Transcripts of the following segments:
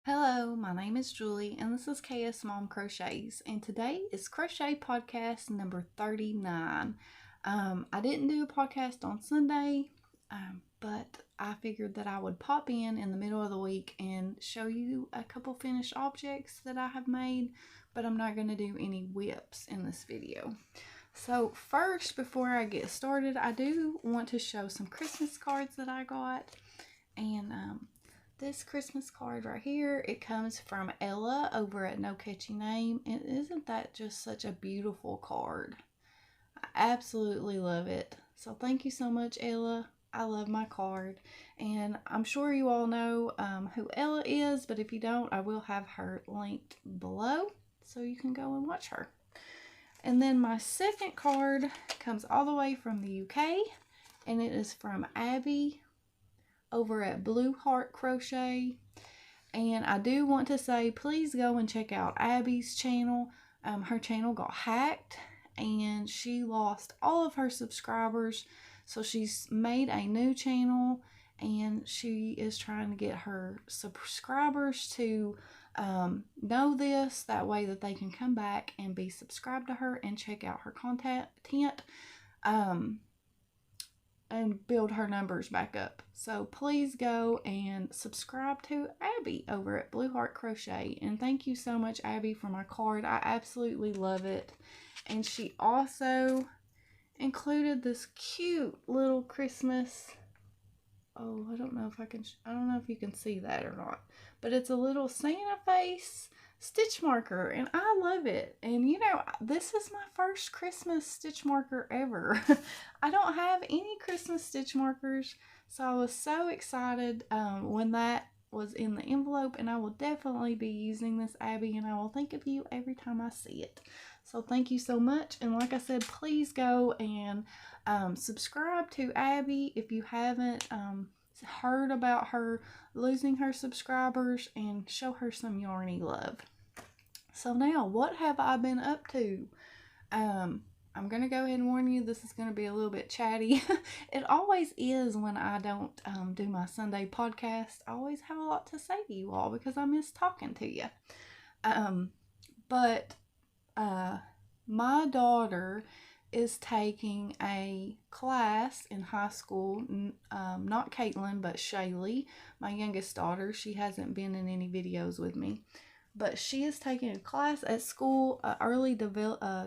Hello, my name is Julie, and this is KS Mom Crochets, and today is Crochet Podcast number 39. I didn't do a podcast on Sunday, but I figured that I would pop in the middle of the week and show you a couple finished objects that I have made, but I'm not going to do any whips in this video. So first, before I get started, I do want to show some Christmas cards that I got, and this Christmas card right here, it comes from Ella over at No Catchy Name, and isn't that just such a beautiful card? I absolutely love it. So thank you so much, Ella. I love my card, and I'm sure you all know who Ella is, but if you don't, I will have her linked below so you can go and watch her. And then my second card comes all the way from the UK, and it is from Abbie over at Blue Heart Crochet. And I do want to say, please go and check out Abbie's channel. Her channel got hacked and she lost all of her subscribers, so she's made a new channel and she is trying to get her subscribers to know this, that way that they can come back and be subscribed to her and check out her content and build her numbers back up. So please go and subscribe to Abbie over at Blue Heart Crochet. And thank you so much, Abbie, for my card. I absolutely love it. And she also included this cute little Christmas, I don't know if you can see that or not, but it's a little Santa face stitch marker, and I love it. And you know, this is my first Christmas stitch marker ever. I don't have any Christmas stitch markers, so I was so excited when that was in the envelope, and I will definitely be using this, Abbie, and I will think of you every time I see it. So thank you so much, and like I said, please go and subscribe to Abbie if you haven't heard about her losing her subscribers, and show her some yarny love. So now, what have I been up to? I'm gonna go ahead and warn you, this is gonna be a little bit chatty. It always is when I don't do my Sunday podcast. I always have a lot to say to you all because I miss talking to you. But my daughter is taking a class in high school, not Caitlin, but Shaylee, my youngest daughter. She hasn't been in any videos with me, but she is taking a class at school, early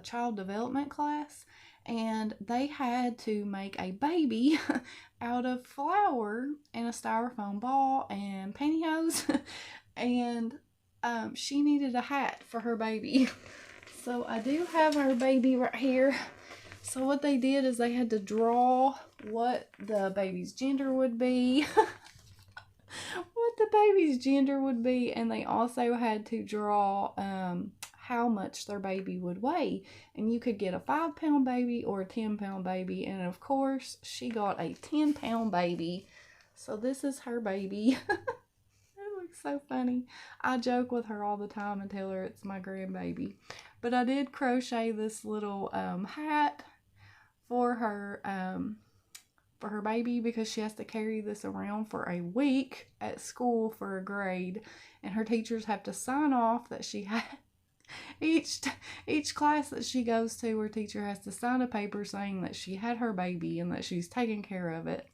child development class, and they had to make a baby out of flour and a styrofoam ball and pantyhose, and she needed a hat for her baby. So I do have her baby right here. So what they did is they had to draw what the baby's gender would be. And they also had to draw how much their baby would weigh. And you could get a 5-pound baby or a 10-pound baby. And of course, she got a 10-pound baby. So this is her baby. It looks so funny. I joke with her all the time and tell her it's my grandbaby. But I did crochet this little hat for her baby, because she has to carry this around for a week at school for a grade, and her teachers have to sign off that she had each class that she goes to, her teacher has to sign a paper saying that she had her baby and that she's taking care of it.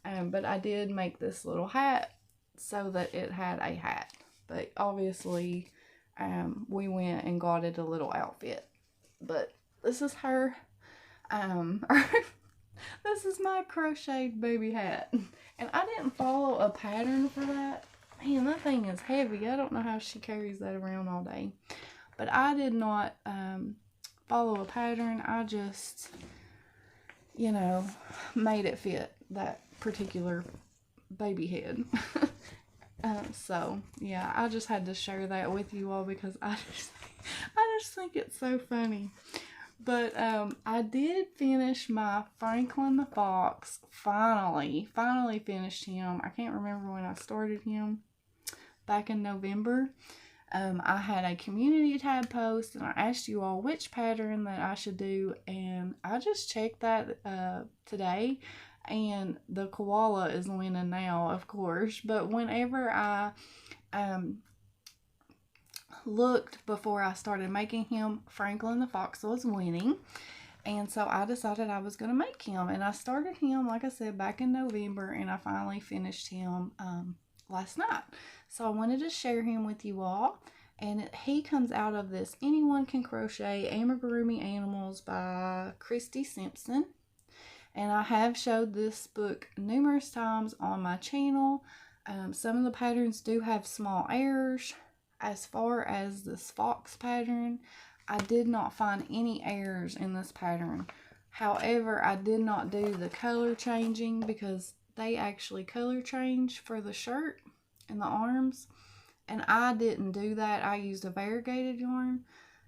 But I did make this little hat so that it had a hat, but obviously we went and got it a little outfit. But this is her. This is my crocheted baby hat, and I didn't follow a pattern for that. Man, that thing is heavy. I don't know how she carries that around all day, but I did not follow a pattern. I just, made it fit that particular baby head. So yeah, I just had to share that with you all because I just think it's so funny. But I did finish my Franklin the Fox. Finally finished him. I can't remember when I started him, back in November. I had a community tab post, and I asked you all which pattern that I should do, and I just checked that today, and the koala is winning now, of course. But whenever I looked before I started making him, Franklin the Fox was winning. And so I decided I was going to make him. And I started him, like I said, back in November. And I finally finished him last night. So I wanted to share him with you all. And he comes out of this Anyone Can Crochet Amigurumi Animals by Kristi Simpson. And I have showed this book numerous times on my channel. Some of the patterns do have small errors. As far as this fox pattern, I did not find any errors in this pattern. However, I did not do the color changing because they actually color change for the shirt and the arms. And I didn't do that. I used a variegated yarn.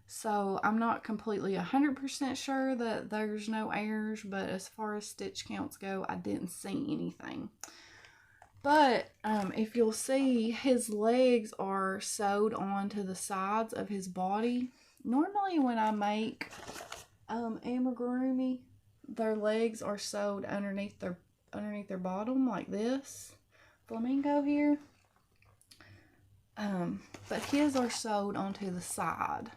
So I'm not completely 100% sure that there's no errors. But as far as stitch counts go, I didn't see anything. But if you'll see, his legs are sewed onto the sides of his body. Normally when I make amigurumi, their legs are sewed underneath their bottom like this flamingo here. But his are sewed onto the side.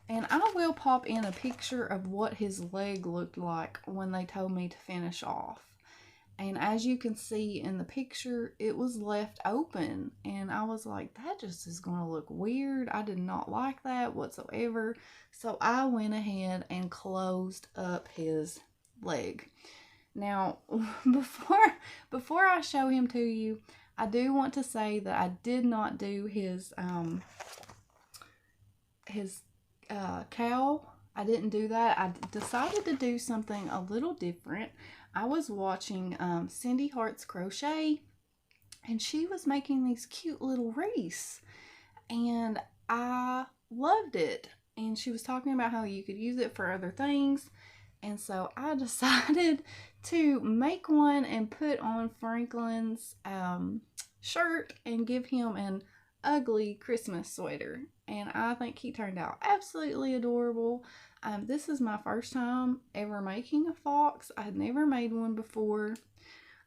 And I will pop in a picture of what his leg looked like when they told me to finish off. And as you can see in the picture, it was left open. And I was like, that just is going to look weird. I did not like that whatsoever. So I went ahead and closed up his leg. Now, before I show him to you, I do want to say that I did not do his cowl. I didn't do that. I decided to do something a little different. I was watching Cindy Hart's Crochet, and she was making these cute little wreaths, and I loved it. And she was talking about how you could use it for other things, and so I decided to make one and put on Franklin's shirt and give him an ugly Christmas sweater. And I think he turned out absolutely adorable. This is my first time ever making a fox. I had never made one before.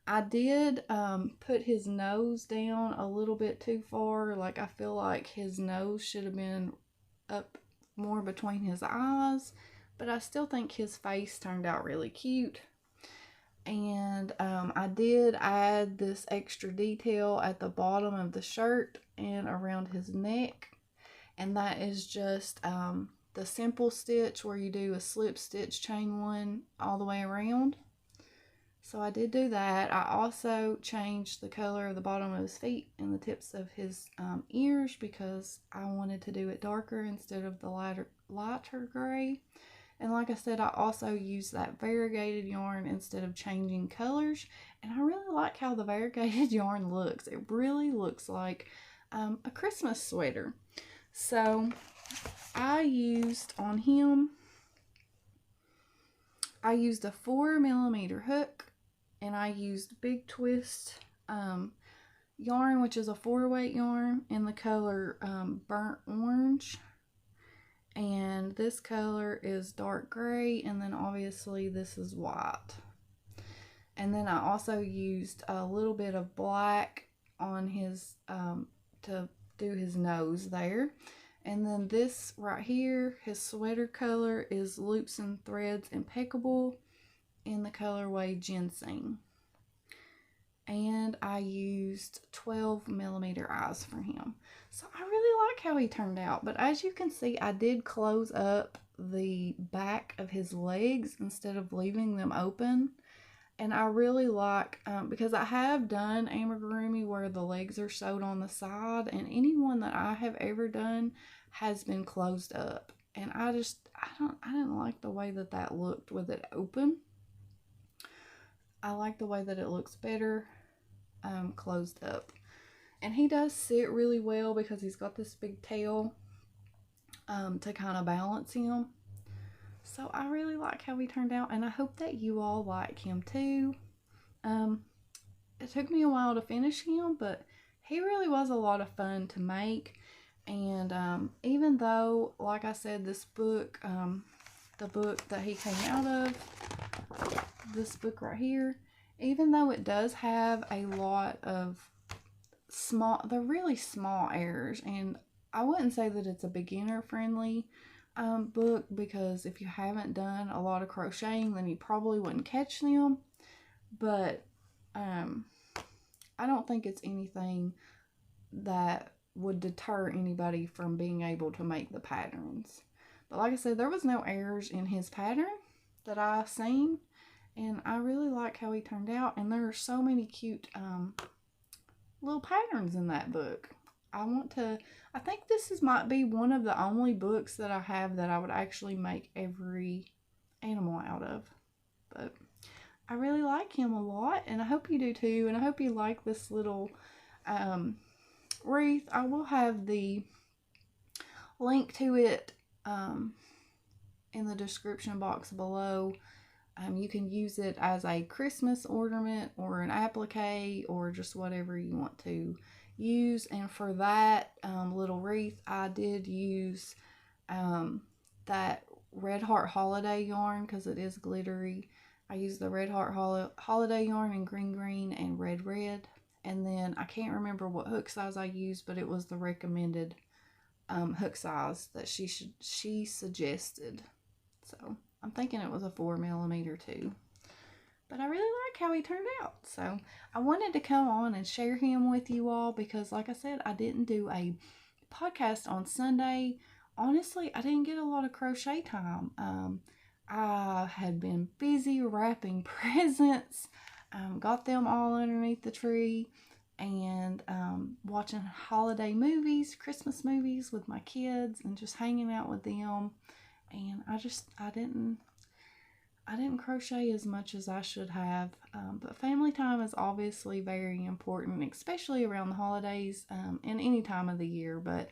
I did put his nose down a little bit too far. Like, I feel like his nose should have been up more between his eyes. But I still think his face turned out really cute. And I did add this extra detail at the bottom of the shirt and around his neck. And that is just the simple stitch where you do a slip stitch chain one all the way around. So I did do that. I also changed the color of the bottom of his feet and the tips of his ears because I wanted to do it darker instead of the lighter gray. And like I said, I also used that variegated yarn instead of changing colors. And I really like how the variegated yarn looks. It really looks like a Christmas sweater. So I used on him, I used a 4mm hook, and I used Big Twist yarn, which is a 4-weight yarn in the color burnt orange. And this color is dark gray, and then obviously this is white. And then I also used a little bit of black on his, to do his nose there. And then this right here, his sweater color is Loops and Threads Impeccable in the colorway Ginseng. And I used 12mm eyes for him. So I really like how he turned out. But as you can see, I did close up the back of his legs instead of leaving them open. And I really like, because I have done amigurumi where the legs are sewed on the side, and any one that I have ever done has been closed up. And I didn't like the way that looked with it open. I like the way that it looks better closed up. And he does sit really well because he's got this big tail to kind of balance him. So I really like how he turned out, and I hope that you all like him too. It took me a while to finish him, but he really was a lot of fun to make. And even though, like I said, this book, the book that he came out of, this book right here, even though it does have a lot of they're really small errors, and I wouldn't say that it's a beginner friendly book, because if you haven't done a lot of crocheting, then you probably wouldn't catch them. But I don't think it's anything that would deter anybody from being able to make the patterns. But like I said, there was no errors in his pattern that I seen, and I really like how he turned out. And there are so many cute little patterns in that book. I think might be one of the only books that I have that I would actually make every animal out of. But I really like him a lot, and I hope you do too. And I hope you like this little wreath. I will have the link to it in the description box below. You can use it as a Christmas ornament or an applique or just whatever you want to use. And for that little wreath, I did use that Red Heart Holiday yarn because it is glittery. I used the Red Heart Holiday yarn in green and red. And then I can't remember what hook size I used, but it was the recommended hook size that she suggested. So I'm thinking it was a 4mm too. But I really like how he turned out. So I wanted to come on and share him with you all because, like I said, I didn't do a podcast on Sunday. Honestly, I didn't get a lot of crochet time. I had been busy wrapping presents, got them all underneath the tree, and watching holiday movies, Christmas movies with my kids, and just hanging out with them. And I didn't crochet as much as I should have, but family time is obviously very important, especially around the holidays and any time of the year. But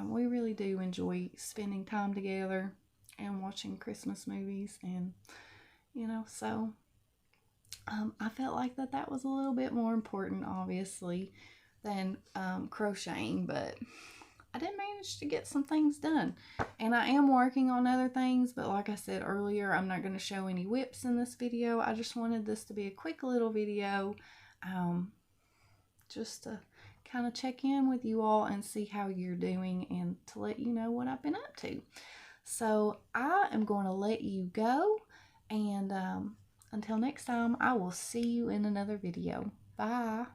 we really do enjoy spending time together and watching Christmas movies, and so I felt like that was a little bit more important, obviously, than crocheting. But I did manage to get some things done, and I am working on other things, but like I said earlier, I'm not going to show any whips in this video. I just wanted this to be a quick little video, just to kind of check in with you all and see how you're doing and to let you know what I've been up to. So I am going to let you go, and until next time, I will see you in another video. Bye.